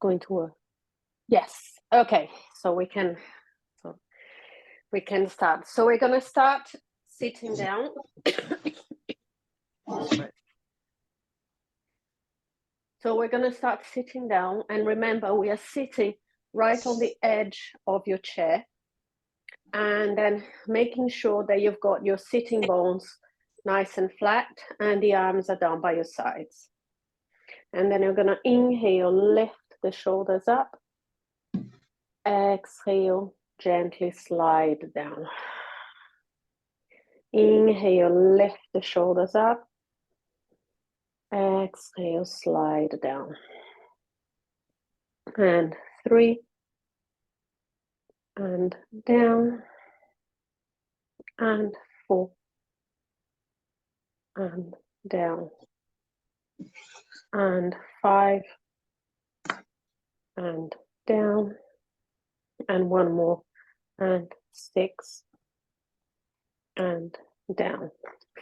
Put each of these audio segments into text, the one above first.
going to work. Yes. Okay. So we can start. So we're going to start sitting down. So we're going to start sitting down, and remember, we are sitting right on the edge of your chair, and then making sure that you've got your sitting bones nice and flat and the arms are down by your sides. And then you're going to inhale, lift the shoulders up. Exhale, gently slide down. Inhale, lift the shoulders up. Exhale, slide down. And 3. And down. And 4. And down. And 5. And down. And 1 more. And 6. And down.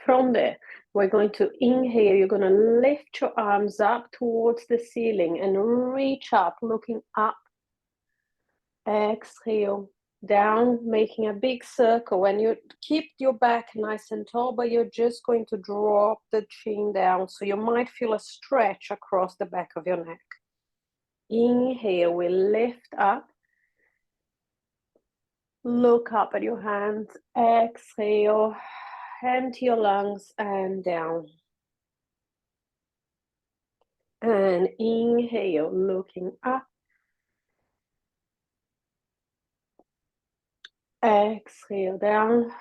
From there, we're going to inhale. You're going to lift your arms up towards the ceiling and reach up, looking up. Exhale, down, making a big circle. And you keep your back nice and tall, but you're just going to drop the chin down. So you might feel a stretch across the back of your neck. Inhale, we lift up. Look up at your hands. Exhale, empty your lungs and down. And inhale, looking up. Exhale, down.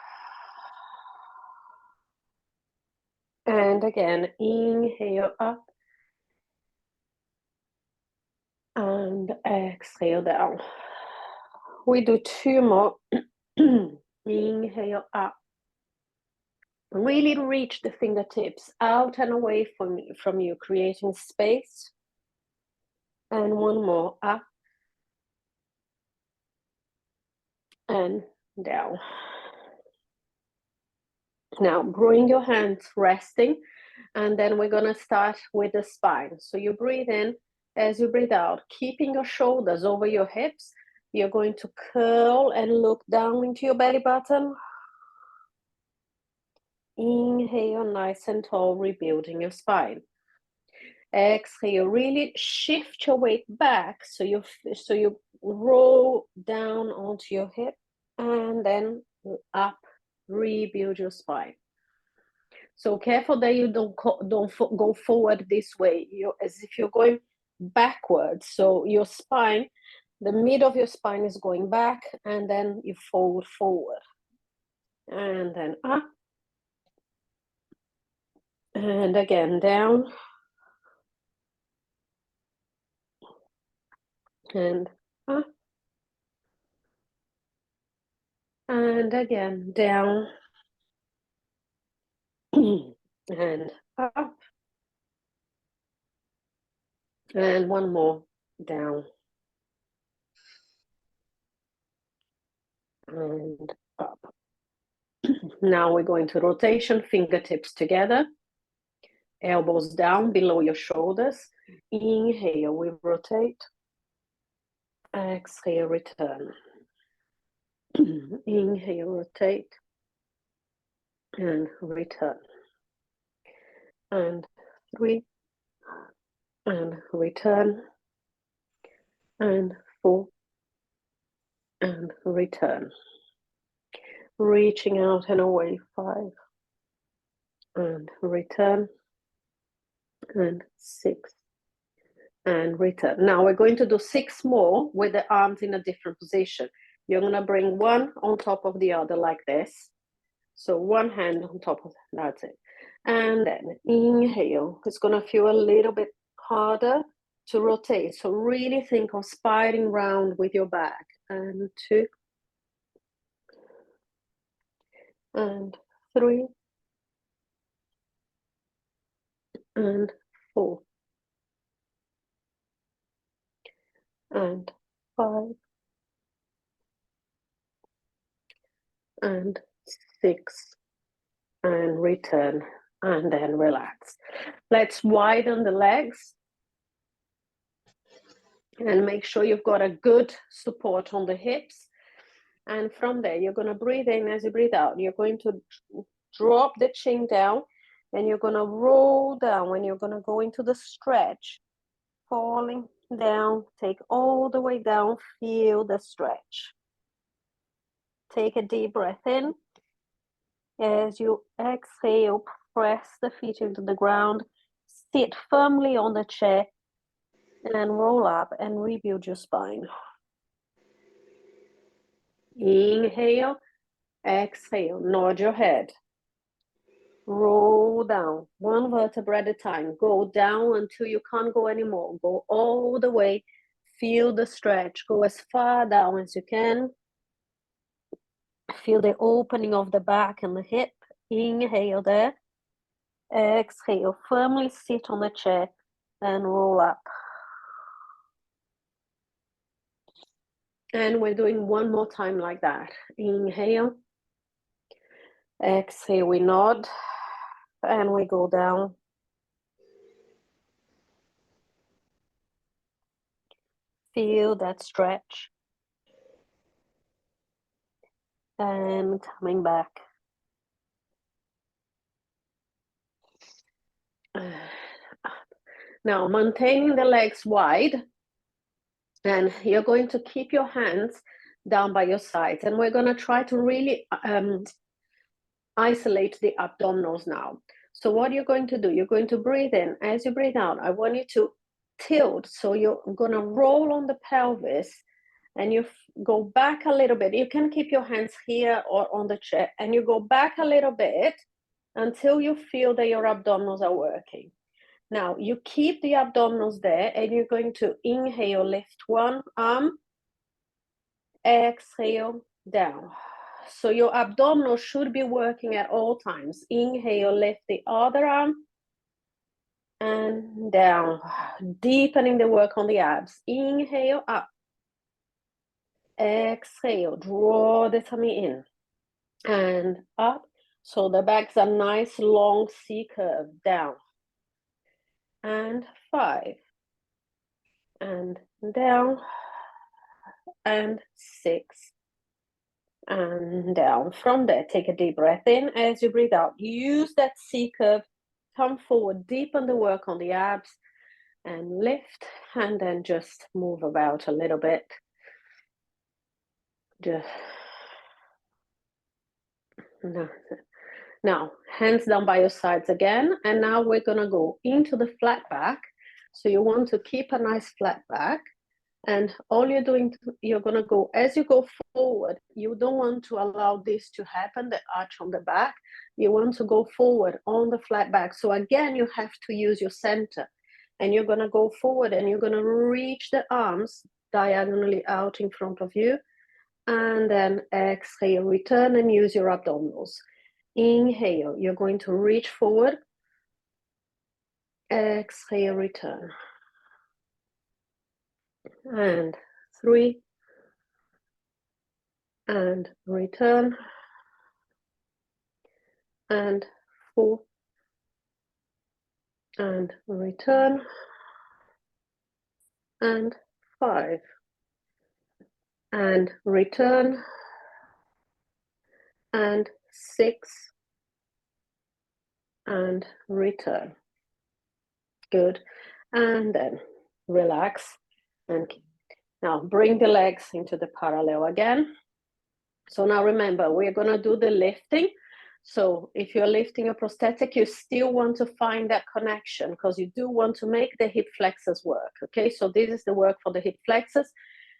And again, inhale up. And exhale down. We do 2 more. Inhale up. Really reach the fingertips out and away from you, creating space. And 1 more, up and down. Now bring your hands resting, and then we're going to start with the spine. So you breathe in. As you breathe out, keeping your shoulders over your hips, you're going to curl and look down into your belly button. Inhale, nice and tall, rebuilding your spine. Exhale, really shift your weight back so you roll down onto your hip and then up, rebuild your spine. So careful that you don't go forward this way, as if you're going backwards. So your spine, the mid of your spine is going back, and then you fold forward. And then up. And again, down. And up. And again, down. And up. And 1 more, down. And up. Now we're going to rotation, fingertips together. Elbows down below your shoulders. Inhale, we rotate. Exhale, return. Inhale, rotate. And return. And 3. And return. And 4. And return. Reaching out and away, 5. And return. And 6. And return. Now we're going to do 6 more with the arms in a different position. You're going to bring one on top of the other like this. So 1 hand on top of that, that's it. And then inhale. It's going to feel a little bit harder to rotate. So really think of spiraling round with your back. And 2. And 3. And 4. And 5. And 6. And return. And then relax. Let's widen the legs. And make sure you've got a good support on the hips. And from there, you're going to breathe in. As you breathe out, you're going to drop the chin down, and you're going to roll down. When you're going to go into the stretch, falling down, take all the way down, feel the stretch. Take a deep breath in. As you exhale, press the feet into the ground, sit firmly on the chair, and roll up and rebuild your spine. Inhale, exhale, nod your head. Roll down, one vertebra at a time. Go down until you can't go anymore. Go all the way, feel the stretch. Go as far down as you can. Feel the opening of the back and the hip. Inhale there. Exhale, firmly sit on the chair and roll up. And we're doing one more time like that. Inhale. Exhale, we nod. And we go down. Feel that stretch. And coming back. Now, maintaining the legs wide. And you're going to keep your hands down by your sides. And we're going to try to really isolate the abdominals now. So what you're going to do, you're going to breathe in. As you breathe out, I want you to tilt. So you're going to roll on the pelvis and you go back a little bit. You can keep your hands here or on the chair, and you go back a little bit until you feel that your abdominals are working. Now you keep the abdominals there, and you're going to inhale, lift one arm, exhale, down. So your abdominals should be working at all times. Inhale, lift the other arm, and down. Deepening the work on the abs. Inhale, up. Exhale, draw the tummy in. And up. So the back's a nice long C curve. Down. And 5. And down. And 6. And down. From there, take a deep breath in. As you breathe out, use that C curve. Come forward, deepen the work on the abs, and lift, and then just move about a little bit. Just now, hands down by your sides again, and now we're gonna go into the flat back. So you want to keep a nice flat back, and all you're doing, you're gonna go, as you go forward, you don't want to allow this to happen, the arch on the back. You want to go forward on the flat back. So again, you have to use your center, and you're gonna go forward, and you're gonna reach the arms diagonally out in front of you, and then exhale, return and use your abdominals. Inhale, you're going to reach forward. Exhale, return. And 3. And return. And 4. And return. And 5. And return. And 6. And return. Good. And then relax. And now bring the legs into the parallel again. So now remember, we're going to do the lifting. So if you're lifting a prosthetic, you still want to find that connection, because you do want to make the hip flexors work. Okay, so this is the work for the hip flexors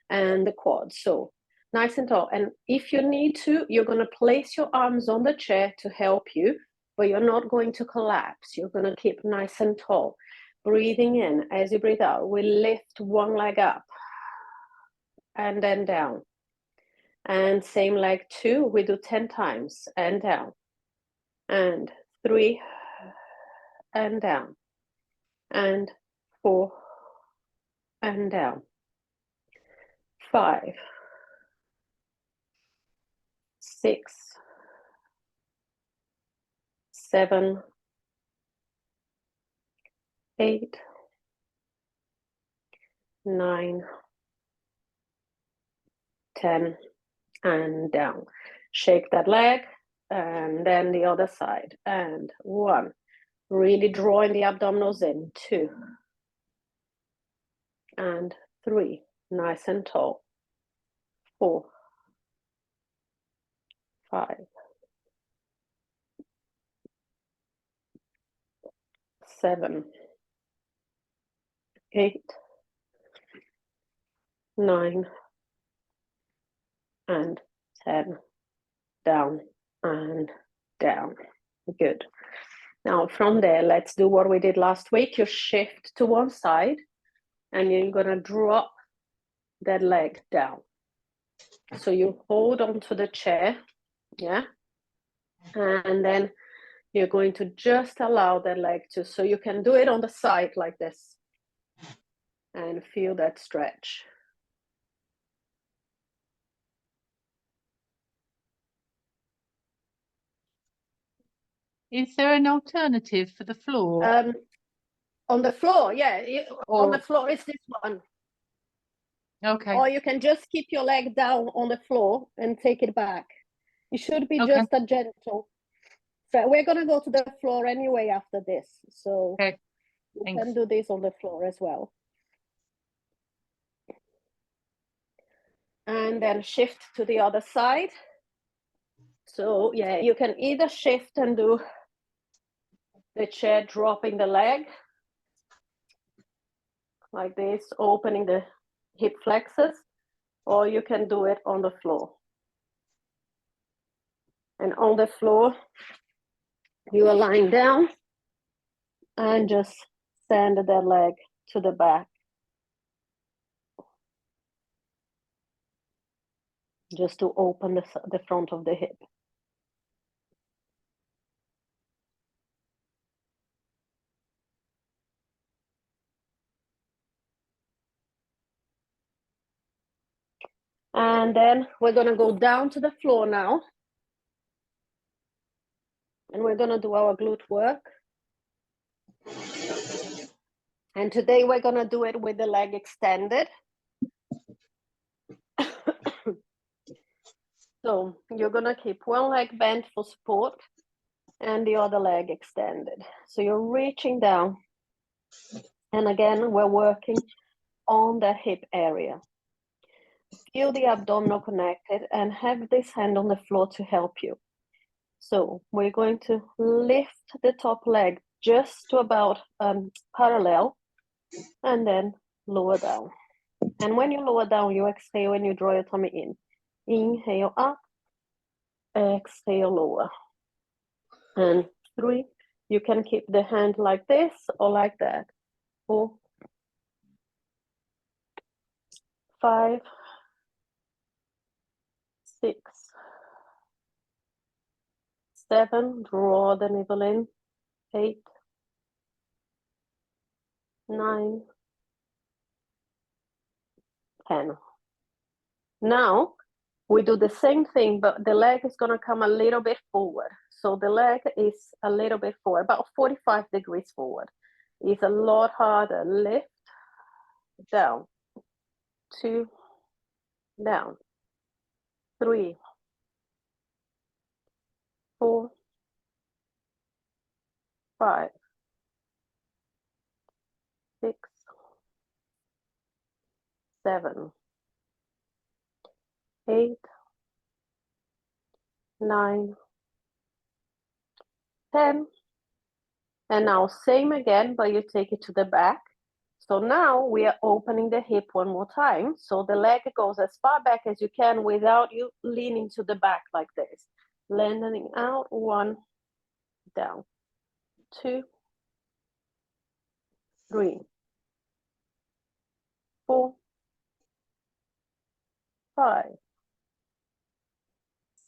and the quads. So nice and tall. And if you need to, you're going to place your arms on the chair to help you, but you're not going to collapse. You're going to keep nice and tall. Breathing in. As you breathe out, we lift one leg up and then down. And same leg 2, we do 10 times, and down. And 3, and down. And 4, and down. 5, 6, 7, 8, 9, 10, and down. Shake that leg, and then the other side. And 1. Really drawing the abdominals in. 2. And 3. Nice and tall. 4, 5, 7, 8, 9, and 10. Down and down. Good. Now from there, let's do what we did last week. You shift to one side and you're gonna drop that leg down. So you hold on to the chair, yeah? And then you're going to just allow that leg to, so you can do it on the side like this and feel that stretch. Is there an alternative for the floor? On the floor, yeah. On the floor is this one. Okay. Or you can just keep your leg down on the floor and take it back. It should be just a gentle. So we're going to go to the floor anyway after this. So you can do this on the floor as well. And then shift to the other side. So yeah, you can either shift and do the chair dropping the leg like this, opening the hip flexors, or you can do it on the floor. And on the floor, you are lying down and just send that leg to the back. Just to open the front of the hip. And then we're going to go down to the floor now. And we're going to do our glute work. And today we're going to do it with the leg extended. So you're going to keep one leg bent for support and the other leg extended. So you're reaching down. And again, we're working on the hip area. Feel the abdominal connected and have this hand on the floor to help you. So we're going to lift the top leg just to about parallel and then lower down. And when you lower down, you exhale and you draw your tummy in. Inhale up, exhale lower. And 3, you can keep the hand like this or like that. 4, 5, 6, 7, draw the navel in. 8, 9, 10. Now we do the same thing, but the leg is going to come a little bit forward. So the leg is a little bit forward, about 45 degrees forward. It's a lot harder. Lift, down, 2, down, 3, 4, 5, 6, 7, 8, 9, 10. And now same again, but you take it to the back. So now we are opening the hip one more time. So the leg goes as far back as you can without you leaning to the back like this. Lengthening out, 1, down, 2, 3, 4, 5,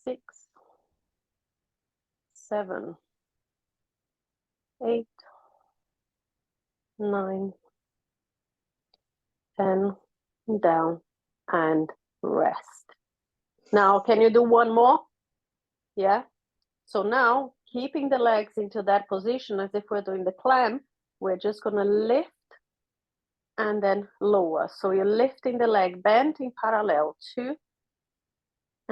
6, 7, 8, 9, 10, down, and rest. Now, can you do one more? Yeah? So now, keeping the legs into that position as if we're doing the climb, we're just going to lift and then lower. So you're lifting the leg, bent in parallel, 2,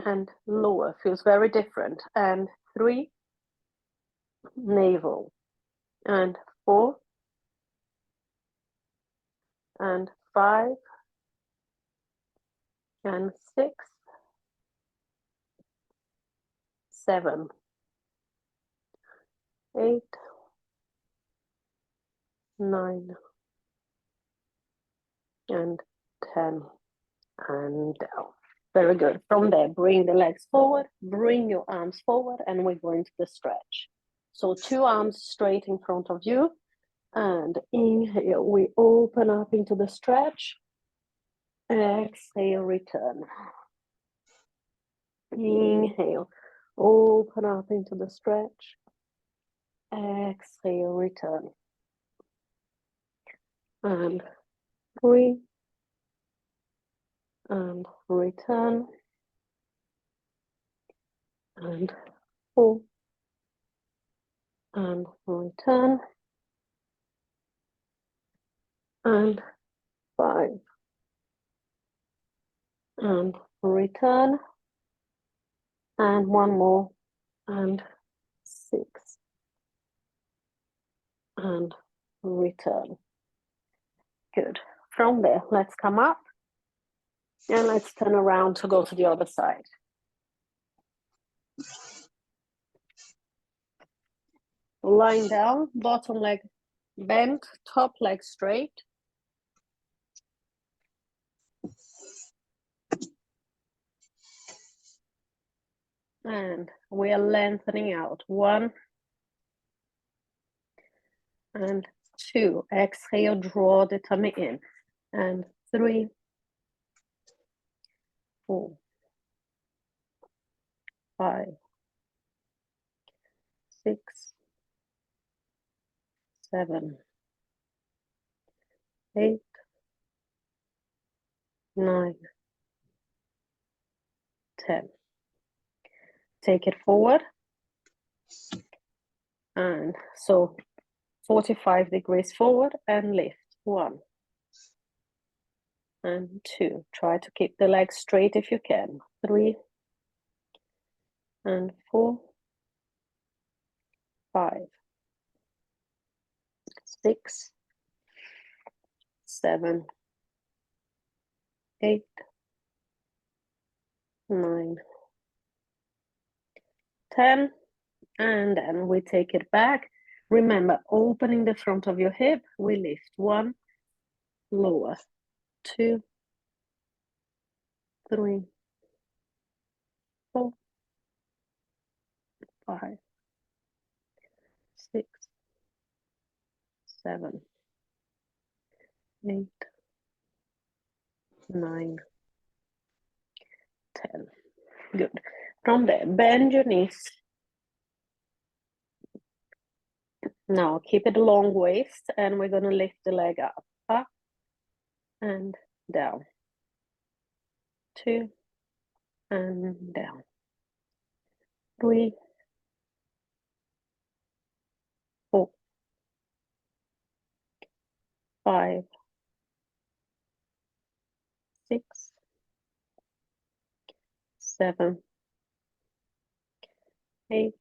and lower. Feels very different. And 3, navel, and 4, and 5, and 6, 7, 8, 9, and 10, and down. Very good. From there, bring the legs forward, bring your arms forward, and we're going to the stretch. So 2 arms straight in front of you, and inhale, we open up into the stretch. Exhale, return. Inhale, open up into the stretch. Exhale, return. And 3, and return. And 4, and return. And 5, and return. And 1 more, and 6, and return. Good. From there, let's come up, and let's turn around to go to the other side. Lying down, bottom leg bent, top leg straight. And we are lengthening out. 1 and 2. Exhale, draw the tummy in. And 3, 4, 5, 6, 7, 8, 9, 10. Take it forward. And so 45 degrees forward and lift. 1 and 2. Try to keep the legs straight if you can. 3 and 4, 5, 6, 7, 8, 9, 10. And then we take it back. Remember, opening the front of your hip, we lift. 1, lower. 2, 3, 4, 5, 6, 7, 8, 9, 10. Good. From there, bend your knees. Now keep it a long waist, and we're going to lift the leg up and down. 2 and down. 3, 4, 5, 6, 7, 8,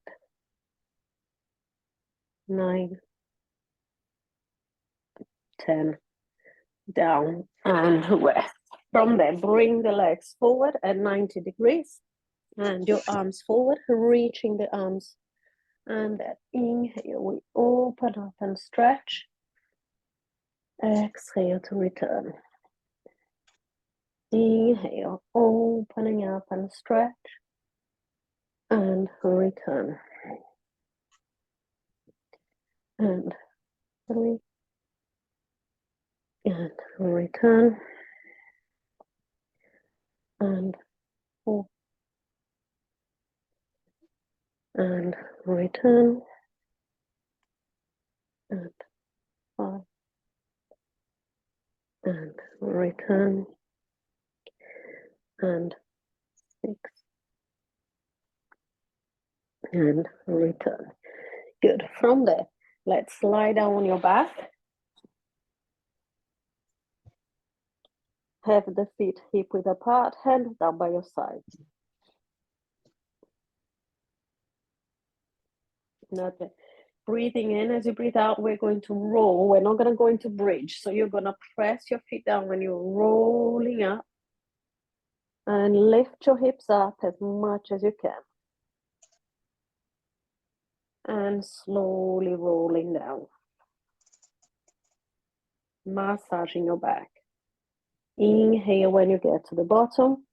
9, 10. Down and rest. From there, bring the legs forward at 90 degrees and your arms forward, reaching the arms. And that inhale, we open up and stretch. Exhale to return. Inhale, opening up and stretch. And return. And 3. And return. And 4. And return. And 5. And return. And 6. And return. Good. From there, let's lie down on your back. have the feet hip width apart, hands down by your sides. Okay. Breathing in, as you breathe out, we're going to roll. We're not going to go into bridge. So you're going to press your feet down when you're rolling up and lift your hips up as much as you can. And slowly rolling down. Massaging your back. Inhale when you get to the bottom.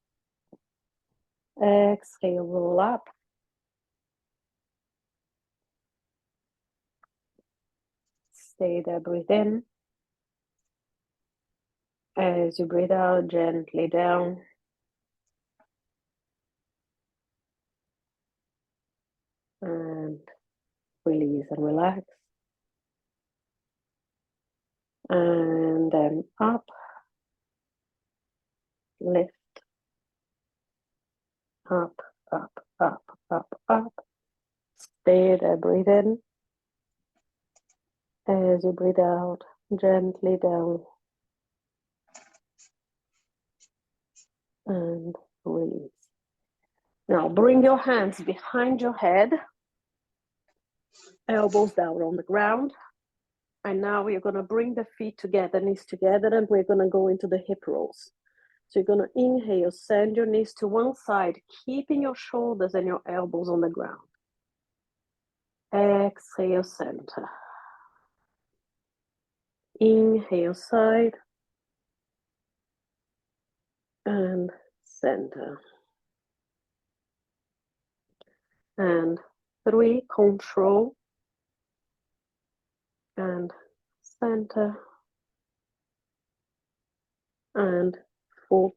Exhale, roll up. Stay there, breathe in. As you breathe out, gently down. And release and relax. And then up. Lift. Up, up, up, up, up. Stay there, breathe in. As you breathe out, gently down. And release. Now bring your hands behind your head. Elbows down on the ground. And now we're going to bring the feet together, knees together, and we're going to go into the hip rolls. So you're going to inhale, send your knees to one side, keeping your shoulders and your elbows on the ground. Exhale, center. Inhale, side. And center. And 3, control. And center. And 4.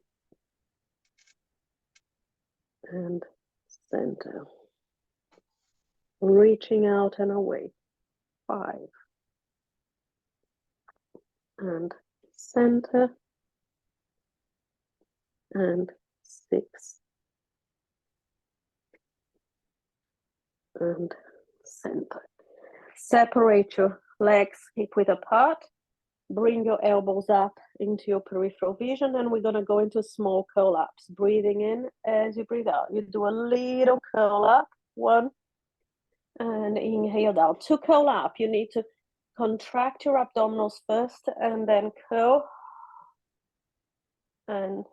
And center. Reaching out and away. 5. And center. And 6. And center. Separate your legs hip width apart. Bring your elbows up into your peripheral vision, and we're going to go into small curl ups. Breathing in as you breathe out. You do a little curl up. 1. And inhale down. To curl up, you need to contract your abdominals first and then curl and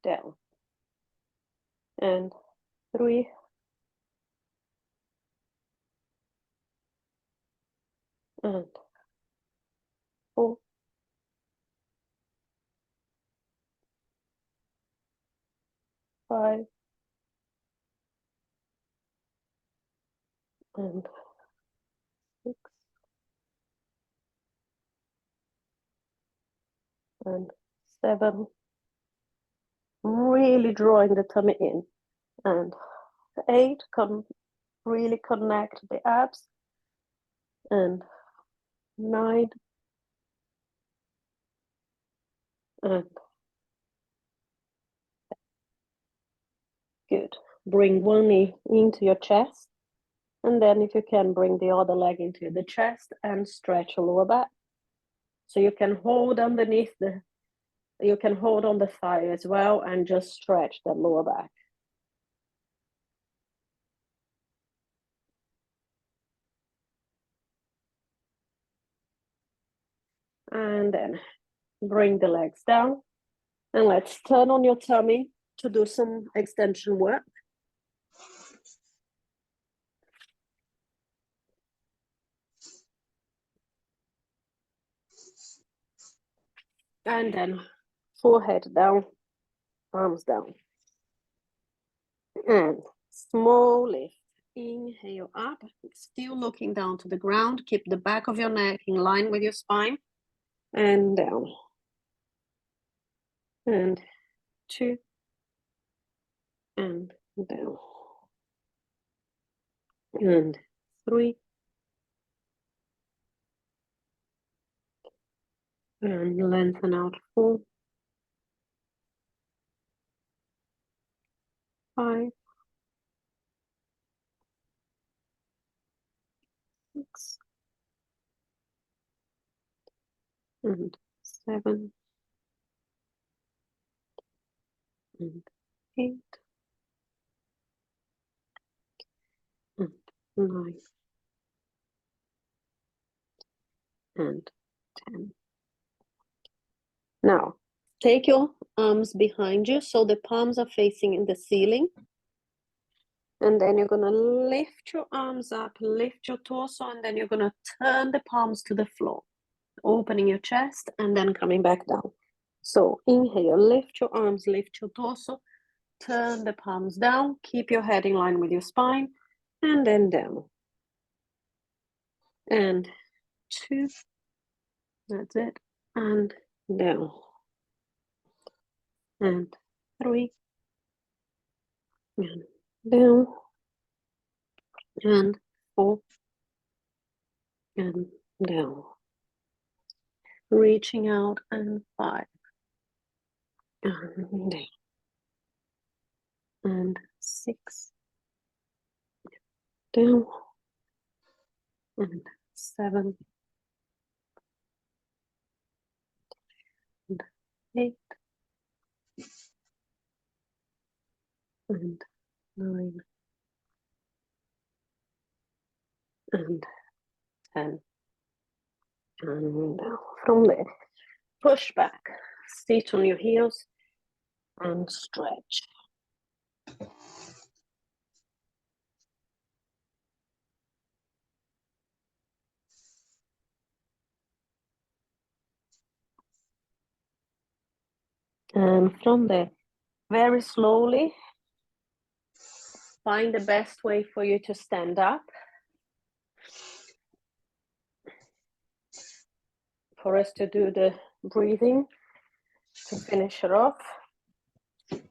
down. And 3. And 4. 5. And 6. And 7. Really drawing the tummy in. And 8. Really connect the abs. And 9. And good. Bring one knee into your chest. And then if you can, bring the other leg into the chest and stretch your lower back. So you can hold underneath you can hold on the thigh as well and just stretch the lower back. And then bring the legs down. And let's turn on your tummy to do some extension work. And then forehead down, arms down. And small lift. Inhale up, still looking down to the ground. Keep the back of your neck in line with your spine. And down. And 2. And down. And 3. And lengthen out 4. 5. 6. And 7. and 8 and 9 and 10. Now, take your arms behind you so the palms are facing in the ceiling. And then you're going to lift your arms up, lift your torso, and then you're going to turn the palms to the floor, opening your chest and then coming back down. So inhale, lift your arms, lift your torso, turn the palms down, keep your head in line with your spine, and then down. And 2, that's it, and down. And 3, and down. And 4, and down. Reaching out, and 5, and down. And 6, down, and 7, and 8, and 9, and 10, and down. From there, push back, sit on your heels, and stretch. And from there, very slowly, find the best way for you to stand up. For us to do the breathing to finish it off.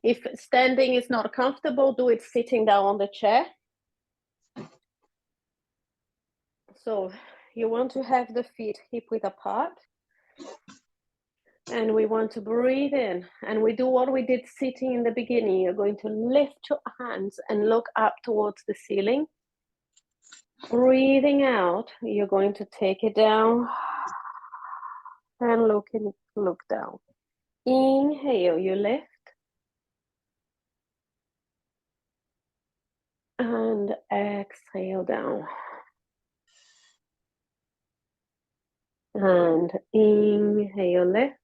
If standing is not comfortable, do it sitting down on the chair. So you want to have the feet hip-width apart. And we want to breathe in. And we do what we did sitting in the beginning. You're going to lift your hands and look up towards the ceiling. Breathing out, you're going to take it down and look down. Inhale, you lift. And exhale down. And inhale, lift.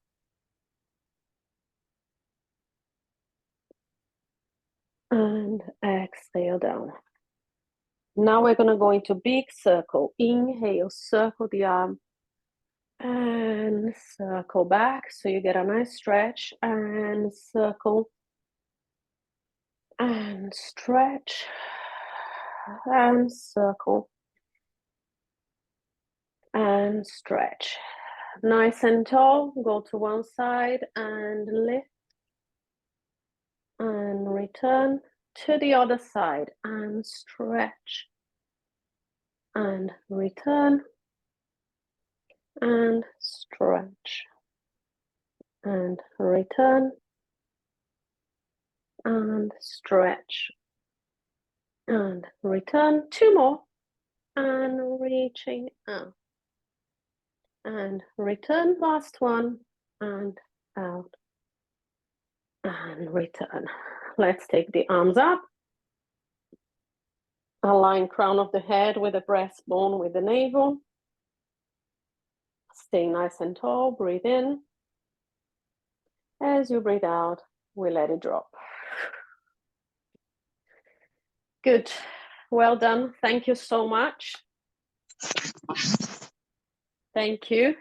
And exhale down. Now we're going to go into big circle. Inhale, circle the arm. And circle back. So you get a nice stretch. And circle. And stretch. And circle. And stretch. Nice and tall. Go to one side and lift. And return to the other side and stretch. And return. And stretch. And return. And stretch. And return. 2 more. And reaching out. And return. Last one. And out. And return. Let's take the arms up. Align crown of the head with the breastbone with the navel. Stay nice and tall. Breathe in. As you breathe out, we let it drop. Good. Well done. Thank you so much. Thank you.